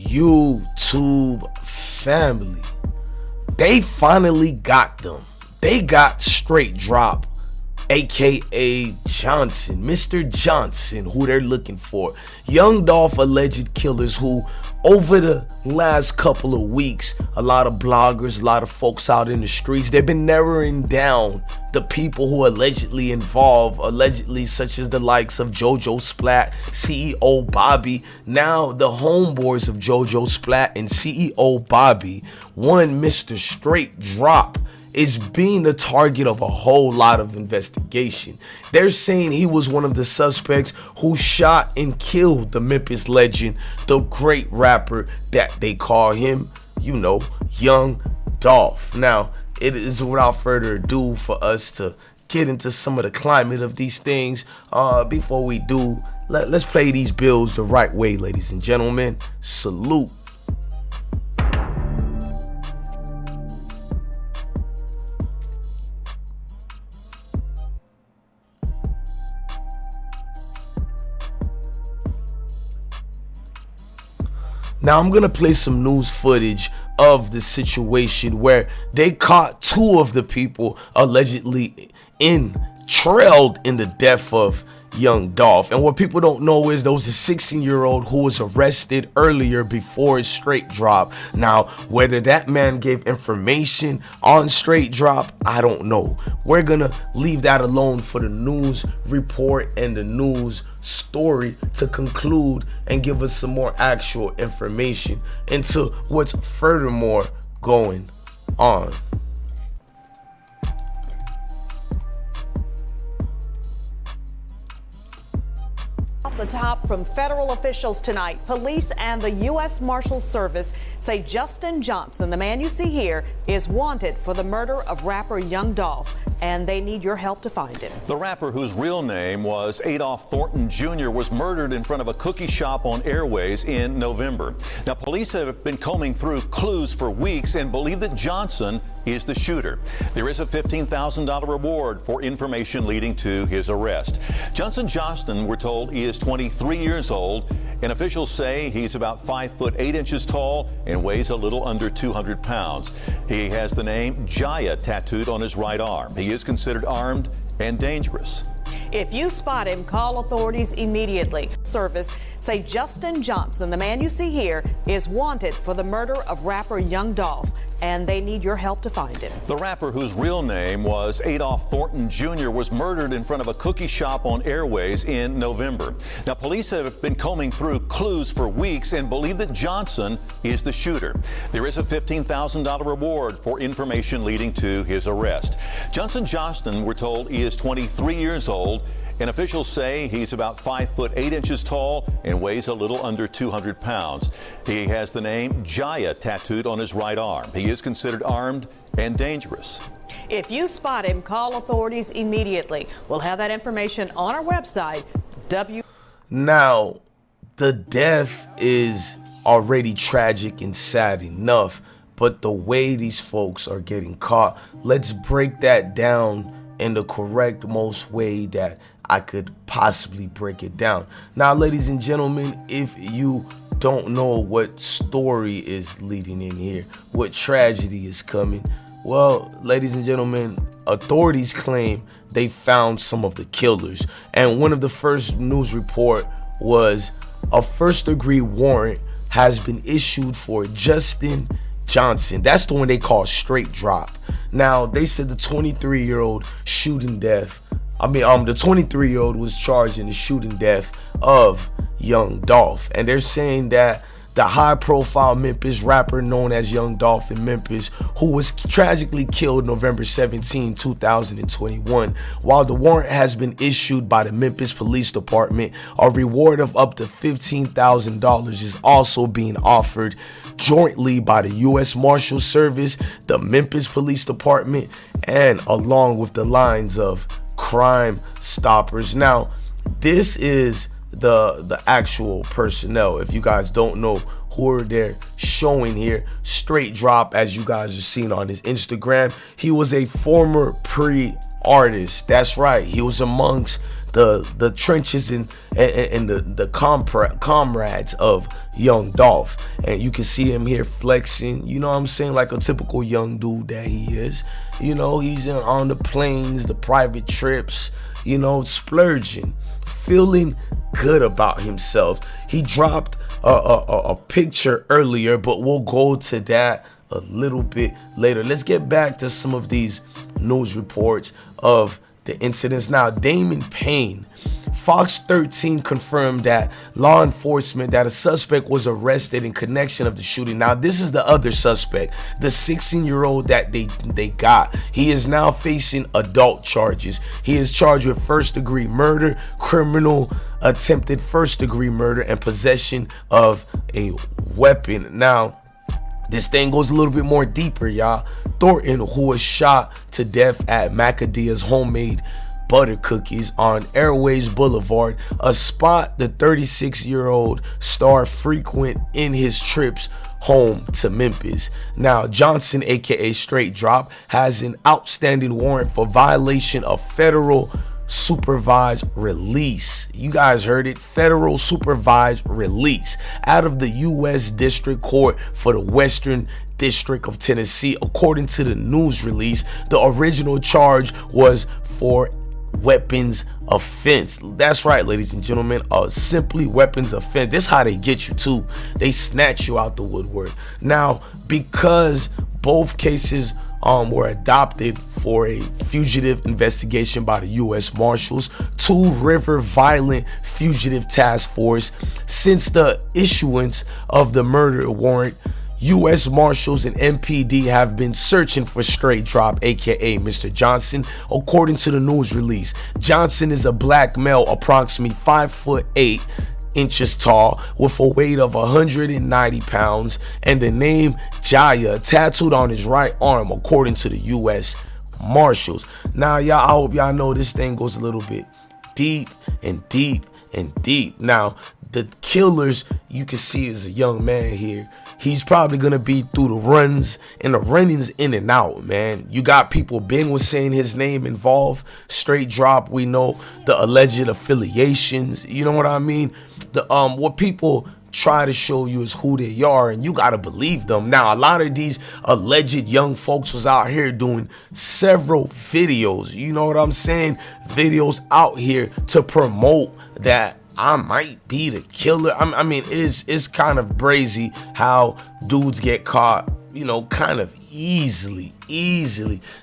YouTube family, they finally got them. They got Straightdroppp, aka Johnson, Mr. Johnson, who they're looking for. Young Dolph alleged killers who, over the last couple of weeks, a lot of bloggers, a lot of folks out in the streets, they've been narrowing down the people who allegedly involved, such as the likes of JoJo Splat, CEO Bobby. Now the homeboys of JoJo Splat and CEO Bobby, one Mr. Straightdroppp, is being the target of a whole lot of investigation. They're saying he was one of the suspects who shot and killed the Memphis legend, the great rapper that they call him, Young Dolph. Now, it is without further ado for us to get into some of the climate of these things. Before we do, let's play these bills the right way, ladies and gentlemen. Salute. Now I'm gonna play some news footage of the situation where they caught two of the people allegedly trailed in the death of Young Dolph. And what people don't know is there was a 16-year-old who was arrested earlier before Straightdroppp. Now, whether that man gave information on Straightdroppp, I don't know. We're gonna leave that alone for the news report and the news story to conclude and give us some more actual information into what's furthermore going on. Off the top from federal officials tonight, police and the U.S. Marshals Service say Justin Johnson, the man you see here, is wanted for the murder of rapper Young Dolph, and they need your help to find him. The rapper, whose real name was Adolph Thornton Jr., was murdered in front of a cookie shop on Airways in November. Now, police have been combing through clues for weeks and believe that Johnson is the shooter. There is a $15,000 reward for information leading to his arrest. Justin, we're told, he is 23 years old, and officials say he's about 5'8" tall and weighs a little under 200 pounds. He has the name Jaya tattooed on his right arm. He is considered armed and dangerous. If you spot him, call authorities immediately. Service say Justin Johnson, the man you see here, is wanted for the murder of rapper Young Dolph, and they need your help to find him. The rapper, whose real name was Adolph Thornton Jr., was murdered in front of a cookie shop on Airways in November. Now, police have been combing through clues for weeks and believe that Johnson is the shooter. There is a $15,000 reward for information leading to his arrest. Justin, we're told, he is 23 years old, and officials say he's about 5'8" tall and weighs a little under 200 pounds. He has the name Jaya tattooed on his right arm. He is considered armed and dangerous. If you spot him, call authorities immediately. We'll have that information on our website, Now, the death is already tragic and sad enough, but the way these folks are getting caught, let's break that down in the correct most way that I could possibly break it down. Now, ladies and gentlemen, if you don't know what story is leading in here, what tragedy is coming, well, ladies and gentlemen, authorities claim they found some of the killers. And one of the first news report was a first-degree warrant has been issued for Justin Johnson. That's the one they call Straightdroppp. Now, they said the 23-year-old the 23-year-old was charged in the shooting death of Young Dolph. And they're saying that the high-profile Memphis rapper known as Young Dolph in Memphis, who was tragically killed November 17, 2021. While the warrant has been issued by the Memphis Police Department, a reward of up to $15,000 is also being offered jointly by the U.S. Marshals Service, the Memphis Police Department, and along with the lines of Crime Stoppers. Now, this is the actual personnel. If you guys don't know who they're showing here, Straightdroppp, as you guys are seeing on his Instagram, he was a former artist. That's right, he was amongst the trenches and the comrades of young Dolph. And you can see him here flexing, you know what I'm saying, like a typical young dude that he is. You know, he's on the planes, the private trips, you know, splurging, feeling good about himself. He dropped a picture earlier, but we'll go to that a little bit later. Let's get back to some of these news reports of the incidents. Now, Damon Payne, Fox 13 confirmed that law enforcement that a suspect was arrested in connection of the shooting. Now, this is the other suspect, the 16-year-old that they got. He is now facing adult charges. He is charged with first-degree murder, criminal attempted first-degree murder, and possession of a weapon. Now, this thing goes a little bit more deeper, y'all. Thornton, who was shot to death at Macadia's homemade butter cookies on Airways Boulevard, a spot the 36-year-old star frequent in his trips home to Memphis. Now, Johnson, aka Straightdroppp, has an outstanding warrant for violation of federal supervised release. You guys heard it, federal supervised release, out of the U.S. District Court for the Western District of Tennessee. According to the news release, the original charge was for weapons offense. That's right, ladies and gentlemen, simply weapons offense. This is how they get you too. They snatch you out the woodwork. Now, because both cases were adopted for a fugitive investigation by the U.S. Marshals, Two River Violent Fugitive Task Force, since the issuance of the murder warrant, U.S. Marshals and MPD have been searching for Straightdroppp, aka Mr. Johnson. According to the news release, Johnson is a black male, approximately 5'8" inches tall, with a weight of 190 pounds, and the name Jaya tattooed on his right arm, according to the U.S. Marshals. Now, y'all, I hope y'all know this thing goes a little bit deep and deep and deep. Now, the killers, you can see, is a young man here. He's probably gonna be through the runs and the runnings in and out, man. You got people, Ben was saying his name involved. Straightdroppp, we know the alleged affiliations. You know what I mean? The what people try to show you is who they are, and you gotta believe them. Now, a lot of these alleged young folks was out here doing several videos. You know what I'm saying? Videos out here to promote that I might be the killer. I mean, it's kind of brazy how dudes get caught, you know, kind of easily.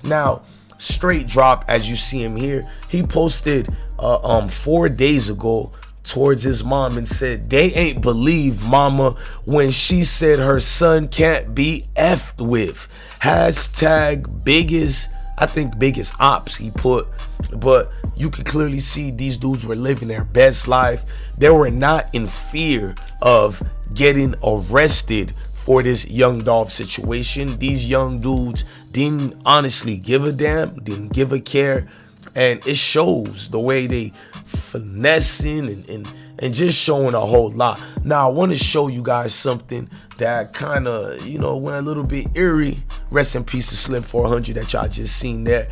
Now, Straightdroppp, as you see him here, he posted 4 days ago towards his mom and said, "They ain't believe mama when she said her son can't be effed with." Hashtag biggest ops he put. But you can clearly see these dudes were living their best life. They were not in fear of getting arrested for this young Dolph situation. These young dudes didn't honestly give a damn, didn't give a care, and it shows the way they finessing and just showing a whole lot. Now, I want to show you guys something that kind of, you know, went a little bit eerie. Rest in peace to Slim 400 that y'all just seen there.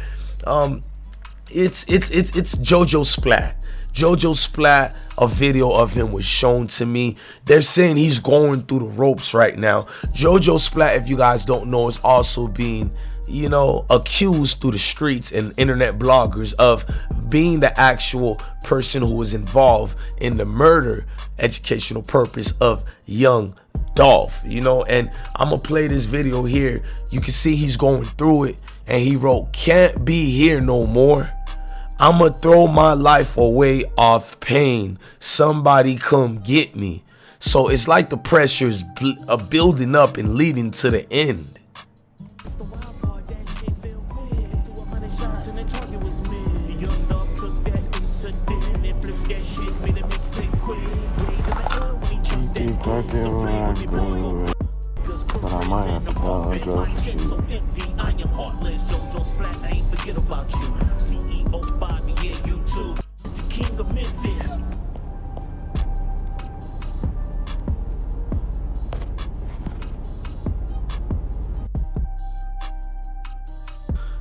It's JoJo Splat. JoJo Splat, a video of him was shown to me. They're saying he's going through the ropes right now. JoJo Splat, if you guys don't know, is also being, you know, accused through the streets and internet bloggers of being the actual person who was involved in the murder educational purpose of young Dolph, you know. And I'm gonna play this video here. You can see he's going through it, and he wrote, "Can't be here no more. I'ma throw my life away off pain. Somebody come get me." So it's like the pressure is building up and leading to the end. But I might have to tell her go.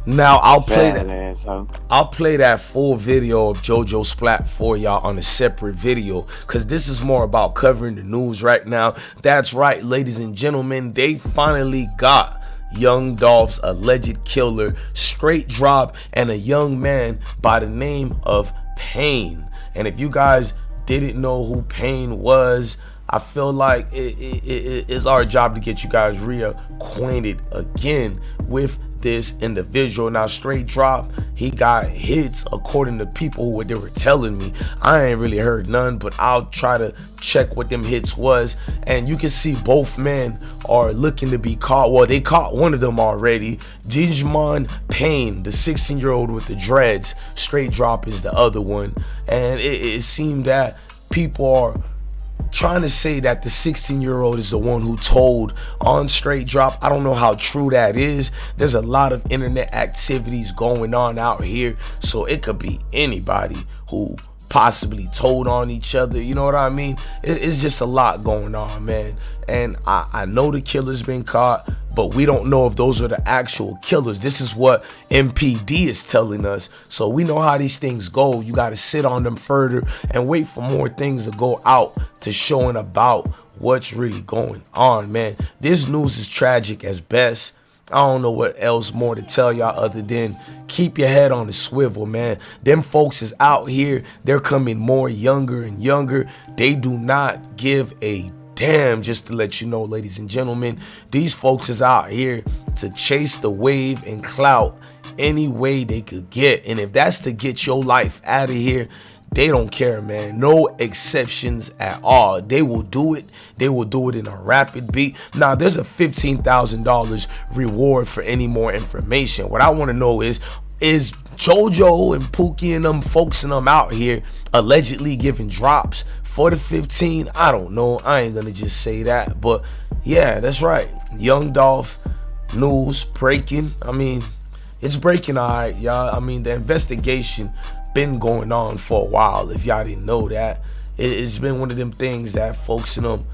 Now I'll play that. Okay. I'll play that full video of JoJo Splat for y'all on a separate video, because this is more about covering the news right now. That's right, ladies and gentlemen, they finally got Young Dolph's alleged killer, Straightdroppp, and a young man by the name of Pain. And if you guys didn't know who Pain was, I feel like it's our job to get you guys reacquainted again with this individual. Now, Straightdroppp, he got hits according to people what they were telling me. I ain't really heard none, but I'll try to check what them hits was. And you can see both men are looking to be caught. Well, they caught one of them already. Digimon Pain, the 16-year-old with the dreads. Straightdroppp is the other one. And it seemed that people are trying to say that the 16-year-old is the one who told on Straightdroppp. I don't know how true that is. There's a lot of internet activities going on out here, so it could be anybody who possibly told on each other. You know what I mean? It's just a lot going on, man. And I know the killer's been caught, but we don't know if those are the actual killers. This is what MPD is telling us. So we know how these things go. You got to sit on them further and wait for more things to go out to showing about what's really going on, man. This news is tragic as best. I don't know what else more to tell y'all other than keep your head on the swivel, man. Them folks is out here. They're coming more younger and younger. They do not give a damn, just to let you know, ladies and gentlemen. These folks is out here to chase the wave and clout any way they could get. And if that's to get your life out of here, they don't care, man. No exceptions at all. They will do it. They will do it in a rapid beat. Now, there's a $15,000 reward for any more information. What I want to know is JoJo and Pookie and them folks and them out here allegedly giving drops for the 15? I don't know. I ain't gonna just say that. But yeah, that's right. Young Dolph news breaking. I mean, it's breaking, all right, y'all. I mean, the investigation been going on for a while. If y'all didn't know that, it's been one of them things that folks in them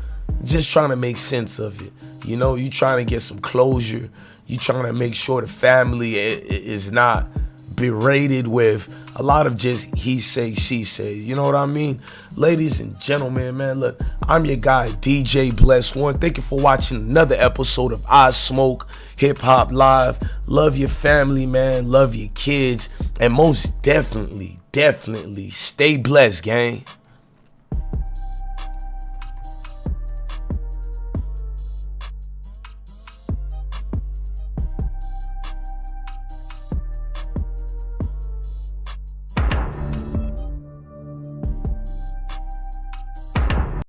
just trying to make sense of it. You know, you trying to get some closure. You trying to make sure the family is not berated with a lot of just he say, she say. You know what I mean? Ladies and gentlemen, man, look, I'm your guy, DJ Bless One. Thank you for watching another episode of I Smoke Hip Hop Live. Love your family, man. Love your kids. And most definitely stay blessed, gang.